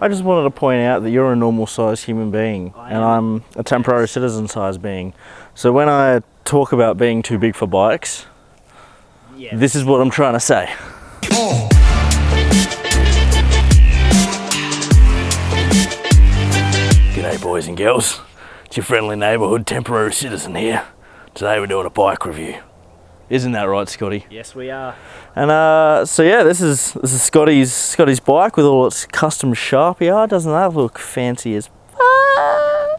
I just wanted to point out that you're a normal sized human being and I'm a temporary citizen sized being. So when I talk about being too big for bikes, this is what I'm trying to say. G'day boys and girls, it's your friendly neighbourhood temporary citizen here. Today we're doing a bike review. Isn't that right, Scotty? Yes, we are. And so yeah, this is Scotty's bike with all its custom Sharpie art. Doesn't that look fancy as fuck?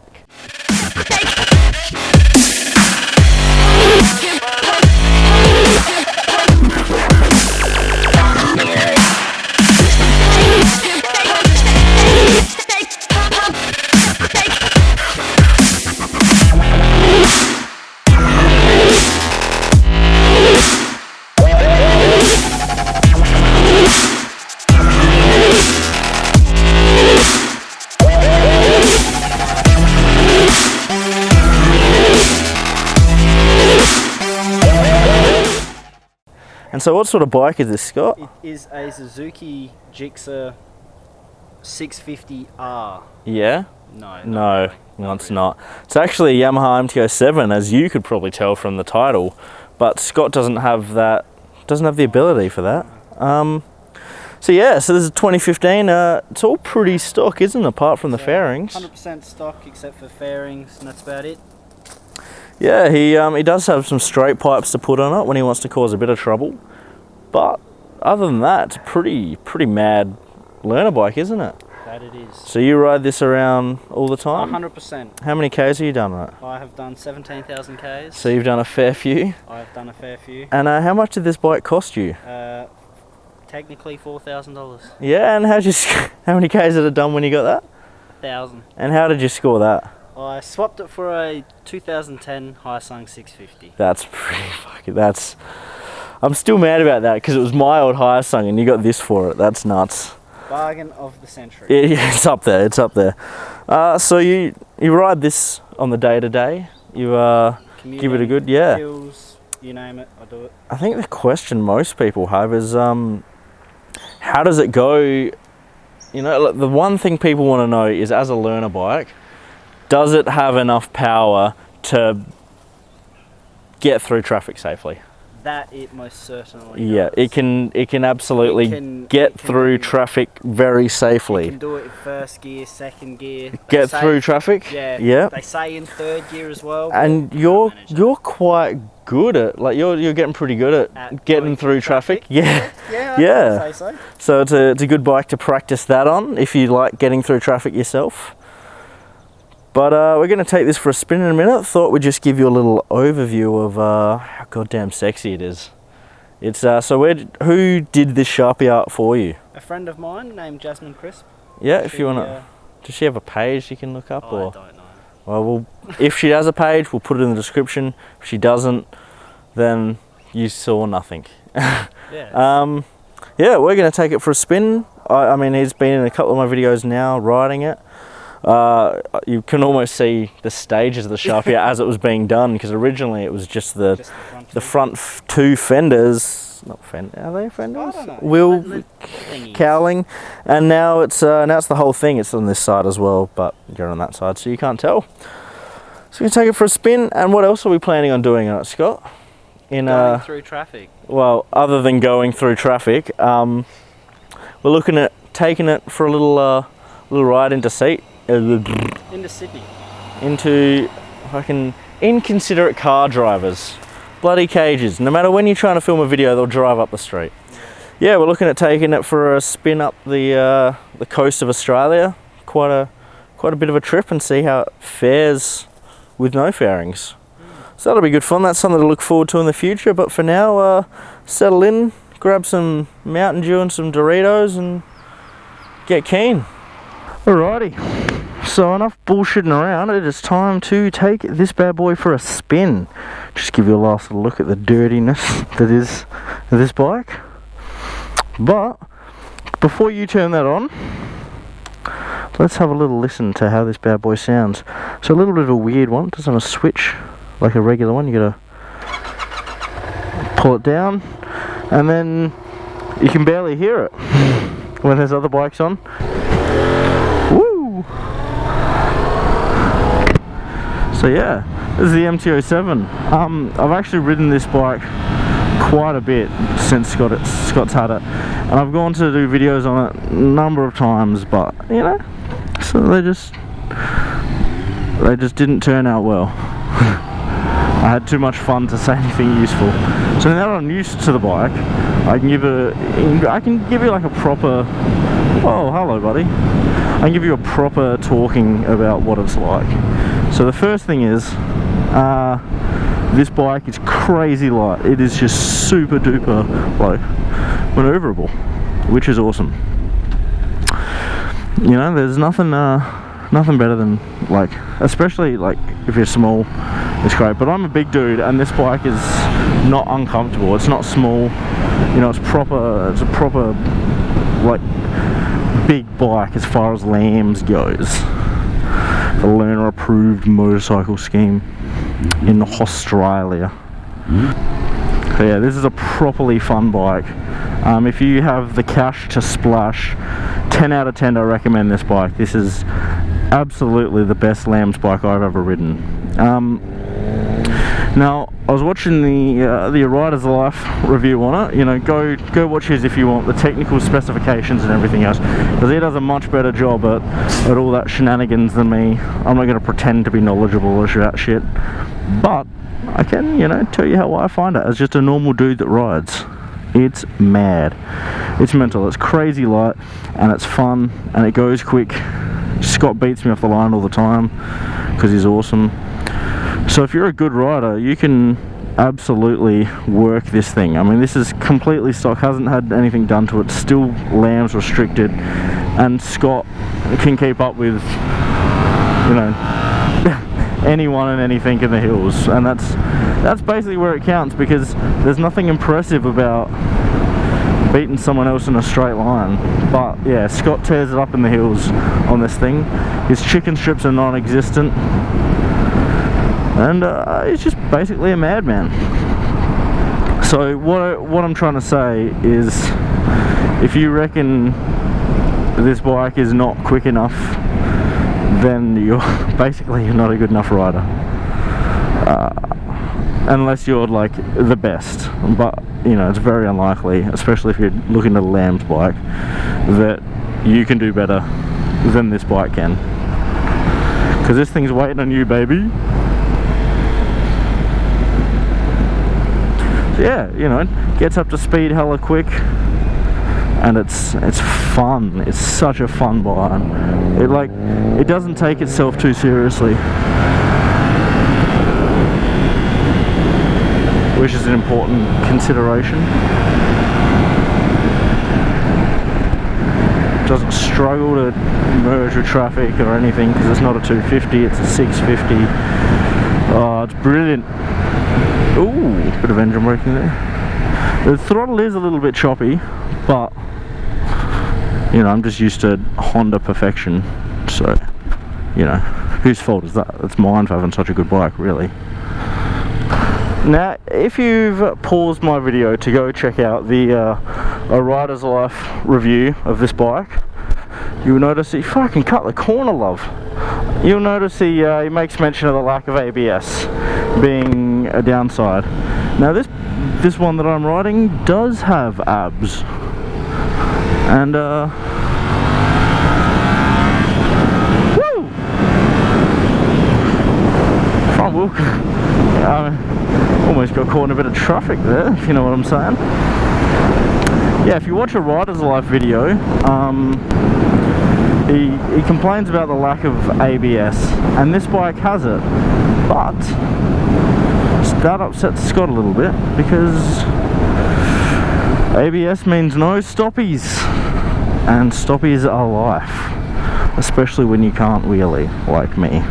And so what sort of bike is this, Scott? It is a Suzuki Gixxer 650R. Yeah? No, it's not. It's actually a Yamaha Mt07, as you could probably tell from the title, but Scott doesn't have the ability for that. So yeah, so this is 2015. It's all pretty stock, isn't it, apart from the fairings? 100% stock except for fairings, and that's about it. Yeah, he does have some straight pipes to put on it when he wants to cause a bit of trouble. But other than that, it's a pretty mad learner bike, isn't it? That it is. So you ride this around all the time? 100%. How many Ks have you done on it? I have done 17,000 Ks. So you've done a fair few? I have done a fair few. And how much did this bike cost you? Technically $4,000. Yeah, and how many Ks had it done when you got that? 1,000. And how did you score that? I swapped it for a 2010 Hyosung 650. That's pretty fucking, I'm still mad about that because it was my old Hyosung and you got this for it. That's nuts. Bargain of the century. Yeah, it's up there, so you ride this on the day-to-day? You give it a good, Hills, you name it, I do it. I think the question most people have is, how does it go? You know, the one thing people want to know is, as a learner bike, does it have enough power to get through traffic safely? That it most certainly does. It can absolutely get through traffic very safely. You can do it in first gear, second gear. Get through traffic? Yeah. They say in third gear as well. And you're quite good at, like, you're getting pretty good at getting through traffic. Yeah. I'd say so. So it's a good bike to practice that on if you like getting through traffic yourself. But we're going to take this for a spin in a minute. Thought we'd just give you a little overview of how goddamn sexy it is. It's who did this Sharpie art for you? A friend of mine named Jasmine Crisp. Yeah, if you want to. Does she have a page you can look up? I don't know. Well, if she has a page, we'll put it in the description. If she doesn't, then you saw nothing. Yeah. Yeah, we're going to take it for a spin. I mean, he's been in a couple of my videos now riding it. You can almost see the stages of the Sharpie as it was being done, because originally it was just the front two fenders, are they fenders? I don't know. Wheel cowling, and now it's the whole thing. It's on this side as well, but you're on that side, so you can't tell. So we take it for a spin. And what else are we planning on doing on it, Scott? Going through traffic. Well, other than going through traffic, we're looking at taking it for a little ride into Sydney. Into fucking inconsiderate car drivers. Bloody cages. No matter when you're trying to film a video, they'll drive up the street. Yeah, we're looking at taking it for a spin up the coast of Australia. Quite a bit of a trip, and see how it fares with no fairings. So that'll be good fun. That's something to look forward to in the future. But for now, settle in, grab some Mountain Dew and some Doritos, and get keen. Alrighty, so enough bullshitting around. It is time to take this bad boy for a spin. Just give you a last little look at the dirtiness that is this bike. But before you turn that on, let's have a little listen to how this bad boy sounds. So a little bit of a weird one. It doesn't have a switch like a regular one. You gotta pull it down, and then you can barely hear it when there's other bikes on. So yeah, this is the Mt07. I've actually ridden this bike quite a bit since Scott's had it, and I've gone to do videos on it a number of times, but you know, so they just didn't turn out well. I had too much fun to say anything useful. So now that I'm used to the bike, I can give you like a proper, oh hello buddy, I can give you a proper talking about what it's like. So the first thing is, this bike is crazy light. It is just super duper like maneuverable, which is awesome. You know, there's nothing better than, like, especially like if you're small, it's great. But I'm a big dude, and this bike is not uncomfortable. It's not small. You know, it's a proper like big bike as far as lambs goes. The learner approved motorcycle scheme in Australia. So yeah, this is a properly fun bike. If you have the cash to splash, 10 out of 10 I recommend this bike. This is absolutely the best lambs bike I've ever ridden. Now I was watching the Rider's Life review on it. You know, go watch his if you want the technical specifications and everything else, because he does a much better job at all that shenanigans than me. I'm not going to pretend to be knowledgeable or that shit, but I can, you know, tell you how I find it as just a normal dude that rides. It's mad, it's mental, it's crazy light, and it's fun, and it goes quick. Scott beats me off the line all the time because he's awesome. So if you're a good rider, you can absolutely work this thing. I mean, this is completely stock, hasn't had anything done to it, still lambs restricted, and Scott can keep up with, you know, anyone and anything in the hills, and that's basically where it counts, because there's nothing impressive about beating someone else in a straight line. But yeah, Scott tears it up in the hills on this thing. His chicken strips are non-existent, and he's just basically a madman. So what I'm trying to say is, if you reckon this bike is not quick enough, then you're not a good enough rider, unless you're like the best. But you know, it's very unlikely, especially if you're looking at a lambs bike, that you can do better than this bike can, because this thing's waiting on you, baby. So yeah, you know, gets up to speed hella quick, and it's fun. It's such a fun bike. It doesn't take itself too seriously, which is an important consideration. It doesn't struggle to merge with traffic or anything, because it's not a 250, it's a 650. Oh, it's brilliant. Ooh, bit of engine braking there. The throttle is a little bit choppy, but you know, I'm just used to Honda perfection, so you know, whose fault is that? It's mine for having such a good bike, really. Now, if you've paused my video to go check out the A Rider's Life review of this bike, you'll notice he fucking cut the corner, love. You'll notice he makes mention of the lack of ABS being a downside. Now this one that I'm riding does have abs, and woo! Front wheel. Almost got caught in a bit of traffic there, if you know what I'm saying. Yeah, if you watch a Rider's Life video, he complains about the lack of ABS, and this bike has it, but that upsets Scott a little bit, because ABS means no stoppies, and stoppies are life, especially when you can't wheelie like me.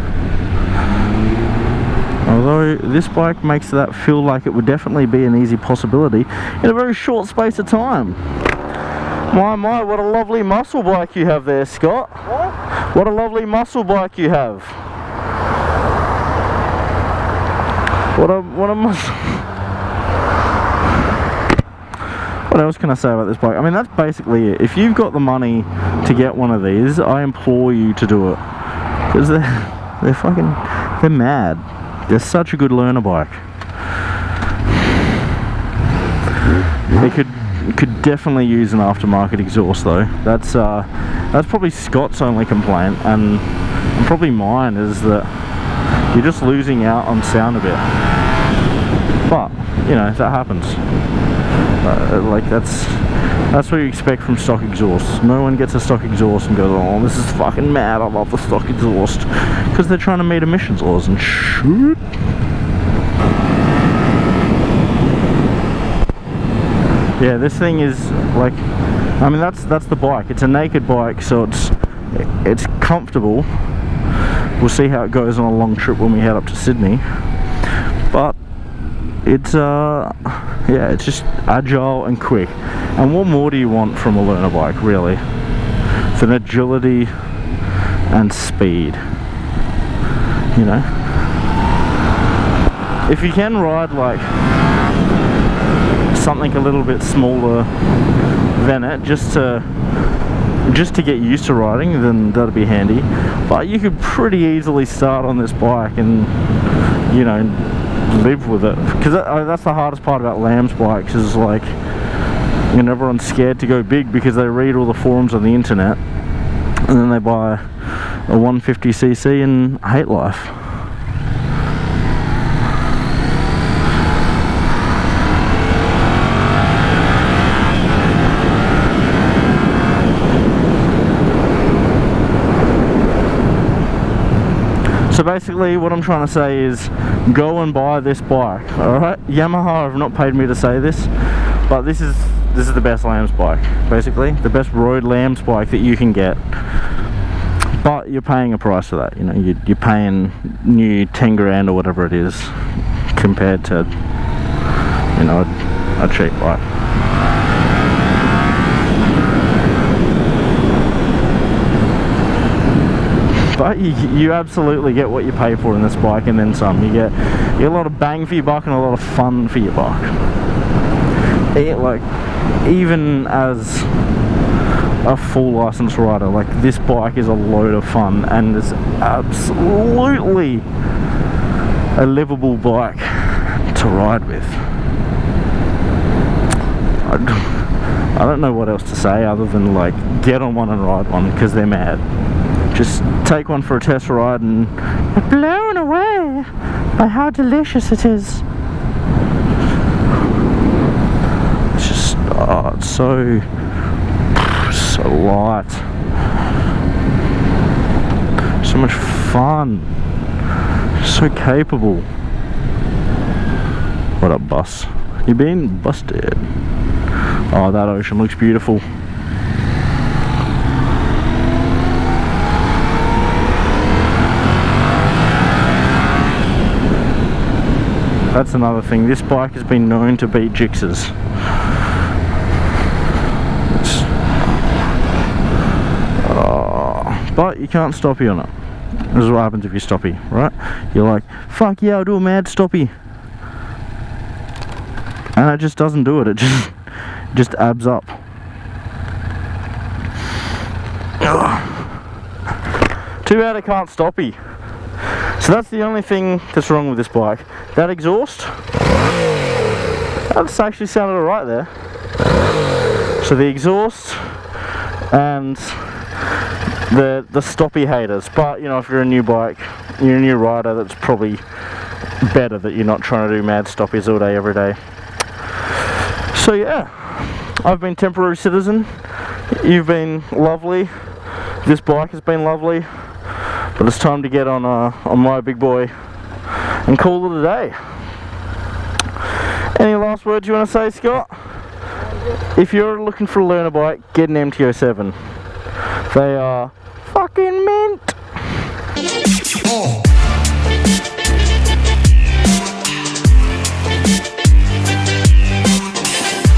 Although this bike makes that feel like it would definitely be an easy possibility in a very short space of time. My, what a lovely muscle bike you have there, Scott. What? What a lovely muscle bike you have. What a muscle. What else can I say about this bike? I mean, that's basically it. If you've got the money to get one of these, I implore you to do it, because they're They're mad. They're such a good learner bike. They could definitely use an aftermarket exhaust though. That's probably Scott's only complaint, and probably mine, is that you're just losing out on sound a bit. But you know, that happens. Like that's what you expect from stock exhausts. No one gets a stock exhaust and goes, "Oh, this is fucking mad. I love the stock exhaust," because they're trying to meet emissions laws and shit. Yeah, this thing is like, I mean, that's the bike. It's a naked bike, so it's comfortable. We'll see how it goes on a long trip when we head up to Sydney. But it's yeah, it's just agile and quick. And what more do you want from a learner bike, really? It's an agility and speed. You know, if you can ride like something a little bit smaller than it, just to get used to riding, then that'd be handy. But you could pretty easily start on this bike and, you know, live with it, because that's the hardest part about Lamb's bikes, is like, and everyone's scared to go big because they read all the forums on the internet and then they buy a 150cc and hate life. So basically what I'm trying to say is, go and buy this bike, alright? Yamaha have not paid me to say this, but this is the best Lambs bike, basically. The best road Lambs bike that you can get. But you're paying a price for that, you know, you're paying new 10 grand or whatever it is, compared to, you know, a cheap bike. But you absolutely get what you pay for in this bike, and then some. You get a lot of bang for your buck and a lot of fun for your buck. Like, even as a full licensed rider, like, this bike is a load of fun and is absolutely a livable bike to ride with. I don't know what else to say other than, like, get on one and ride one, because they're mad. Just take one for a test ride and you're blown away by how delicious it is. It's just, oh, it's so light. So much fun. So capable. What up, bus? You been busted? Oh, that ocean looks beautiful. That's another thing. This bike has been known to beat Gixxers. But you can't stoppie on it. This is what happens if you stoppie, right? You're like, fuck yeah, I'll do a mad stoppie. And it just doesn't do it. It just abs up. Too bad it can't stoppie. So that's the only thing that's wrong with this bike. That exhaust, that's actually sounded alright there. So the exhaust and the stoppie haters. But you know, if you're a new bike, you're a new rider, that's probably better that you're not trying to do mad stoppies all day every day. So yeah, I've been Temporary Citizen. You've been lovely. This bike has been lovely. But it's time to get on my big boy and call it a day. Any last words you want to say, Scott? If you're looking for a learner bike, get an Mt07. They are fucking mint.